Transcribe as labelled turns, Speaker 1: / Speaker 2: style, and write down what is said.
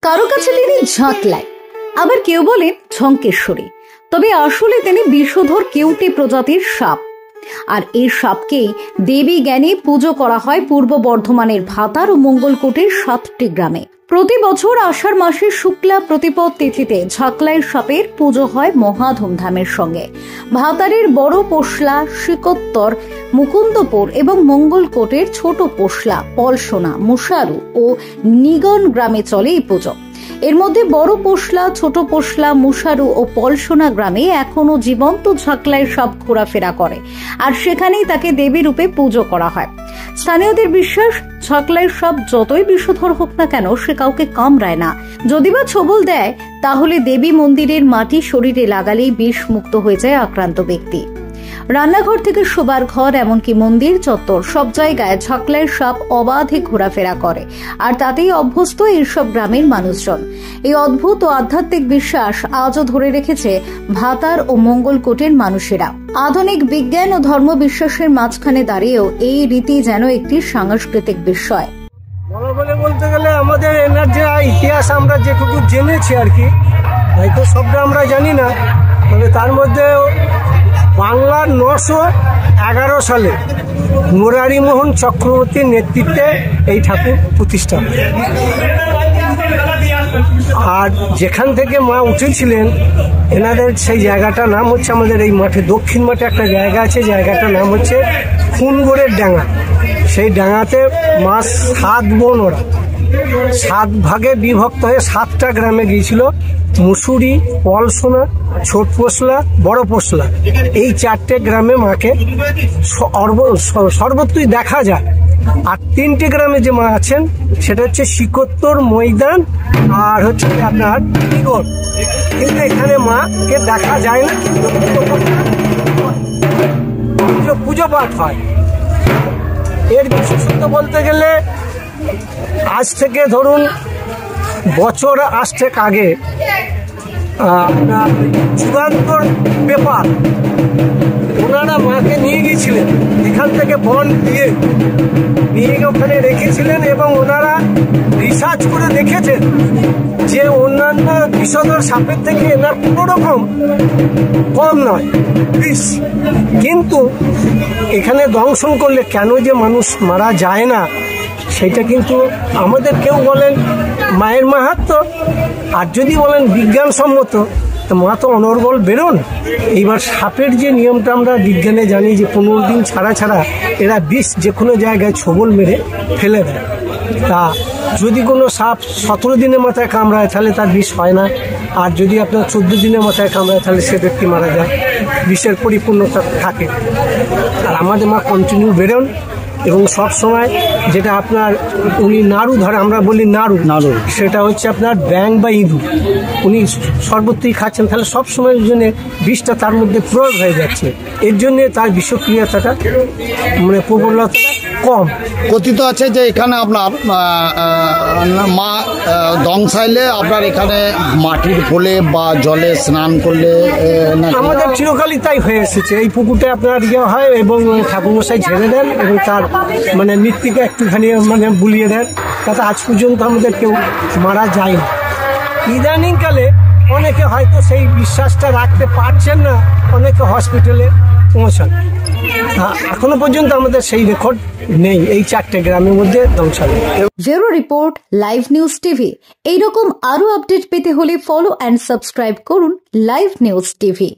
Speaker 1: কারো কাছে তিনি ঝাঁকলাই, আবার কেউ বলেন ঝঙ্কেশ্বরী। তবে আসলে তিনি বিষধর কেউটে প্রজাতির সাপ। আর এই সাপকেই দেবী জ্ঞানে পুজো করা হয় পূর্ব বর্ধমানের ভাতার ও মঙ্গলকোটের 7টি গ্রামে। প্রতি বছর আষাঢ় মাসের শুক্লা প্রতিপদ তিথিতে ঝাঁকলাই সাপের পুজো হয় মহা ধুমধামের সঙ্গে। ভাতারের বড় পোশলা, শিকোত্তর, মুকুন্দপুর এবং মঙ্গলকোটের ছোট পোশলা, পলসোনা, মুশারু ও নিগন গ্রামে চলে এই পুজো। এর মধ্যে বড় পোশলা, ছোট পোশলা, মুশারু ও পলসোনা গ্রামে এখনো জীবন্ত ঝাঁকলাই সাপ ঘোরাফেরা করে, আর সেখানেই তাকে দেবী রূপে পুজো করা হয়। স্থানীয়দের বিশ্বাস, ঝাঁকলাই সাপ যতই বিষধর হোক না কেন সে কাউকে কামড়ায় না। যদি বা ছোবল দেয় তাহলে দেবী মন্দিরের মাটি শরীরে লাগালেই বিষ মুক্ত হয়ে যায় আক্রান্ত ব্যক্তি। রান্নাঘর থেকে শোবার ঘর, এমনকি মন্দির চত্বর, সব জায়গায় ঝাঁকলাই সাপ অবাধে ঘোরাফেরা করে, আর তাতেই অভ্যস্ত এইসব গ্রামের মানুষজন। এই অদ্ভুত ও আধ্যাত্মিক বিশ্বাস আজও ধরে রেখেছে ভাতার ও মঙ্গলকোটের মানুষেরা। আধুনিক বিজ্ঞান ও ধর্ম বিশ্বাসের মাঝখানে দাঁড়িয়েও এই রীতি যেন একটি সাংস্কৃতিক বিষয়।
Speaker 2: বলতে গেলে আমাদের এনার যে ইতিহাস আমরা যেটুকু জেনেছি আর কি, হয়তো সবটা আমরা জানি না, তবে তার মধ্যে বাংলার 911 সালে মুরারিমোহন চক্রবর্তীর নেতৃত্বে এই ঠাকুর প্রতিষ্ঠা। আর যেখান থেকে মা উঠেছিলেন এনাদের সেই জায়গাটার নাম হচ্ছে, আমাদের এই মাঠে দক্ষিণ মাঠে একটা জায়গা আছে, জায়গাটার নাম হচ্ছে খুনগড়ের ডাঙ্গা। সেই ডাঙ্গাতে মা 7 বোন, ওরা 7 ভাগে বিভক্ত হয়ে 7টা গ্রামে গিয়েছিল। মুসুরি, পলসোনা, ছোট পোশলা, বড় পোশলা, এই 4টে গ্রামে মাকে সর্বত্রই দেখা যায়। আর 3টে গ্রামে যে মা আছেন সেটা হচ্ছে শিকোত্তর, ময়দান আর হচ্ছে আপনার নিগর। কিন্তু এখানে মাকে দেখা যায় না, পুজো পাঠ হয়। এর বিশেষত্ব বলতে গেলে আজ থেকে ধরুন বছর 8 আগে আপনার যুগান্তর পেপার ওনারা মাকে নিয়ে গিয়েছিলেন, এখান থেকে বন দিয়ে নিয়ে ওখানে রেখেছিলেন, এবং ওনারা রিসার্চ করে দেখেছেন যে অন্যান্য বিষধর সাপের থেকে এনার কোনো রকম কম নয়, বিষ। কিন্তু এখানে দংশন করলে কেন যে মানুষ মারা যায় না, সেটা কিন্তু আমাদের কেউ বলেন মায়ের মাহাত্ম্য, আর যদি বলেন বিজ্ঞানসম্মত, তো মা তো অনর্গল বেরোন। এইবার সাপের যে নিয়মটা আমরা বিজ্ঞানে জানি যে 15 দিন ছাড়া ছাড়া এরা বিষ যে কোনো জায়গায় ছোবল মেরে ফেলে দেয়। তা যদি কোনো সাপ 17 দিনের মাথায় কামড়ায় তাহলে তার বিষ হয় না, আর যদি আপনার 14 দিনের মাথায় কামড়ায় তাহলে সে ব্যক্তি মারা যায়, বিষের পরিপূর্ণতা থাকে। আর আমাদের মা কন্টিনিউ বেরোন, এবং সব সময় যেটা আপনার উনি নাড়ু ধরে, আমরা বলি নাড়ু, সেটা হচ্ছে আপনার ব্যাং বা ইঁদুর উনি সর্বত্রই খাচ্ছেন, তাহলে সব সময়ের জন্য বিষটা তার মধ্যে প্রয়োগ হয়ে যাচ্ছে। এর জন্য তার বিষক্রিয়াটা মানে প্রবলতা কম।
Speaker 3: কথিত আছে যে এখানে আপনার মা দংশাইলে আপনার এখানে মাটির ফলে বা জলে স্নান করলে,
Speaker 2: আমাদের চিরকালই তাই হয়ে এসেছে। এই পুকুরটা আপনার ইয়ে হয় এবং ঠাকুরমশাই ঝেড়ে দেন এবং তার মানে মৃত্তিকা একটুখানি মানে বুলিয়ে দেন, তাতে আজ পর্যন্ত আমাদের কেউ মারা যায় না। ইদানিংকালে অনেকে হয়তো সেই বিশ্বাসটা রাখতে পারছেন না, অনেকে হসপিটালে পৌঁছান। এখনো পর্যন্ত আমাদের সেই রেকর্ড নেই এই 4টে গ্রামের মধ্যে ধ্বংসালে।
Speaker 1: Bureau report, live news TV. এইরকম আরো আপডেট পেতে হলে ফলো অ্যান্ড সাবস্ক্রাইব করুন লাইভ নিউজ টিভি।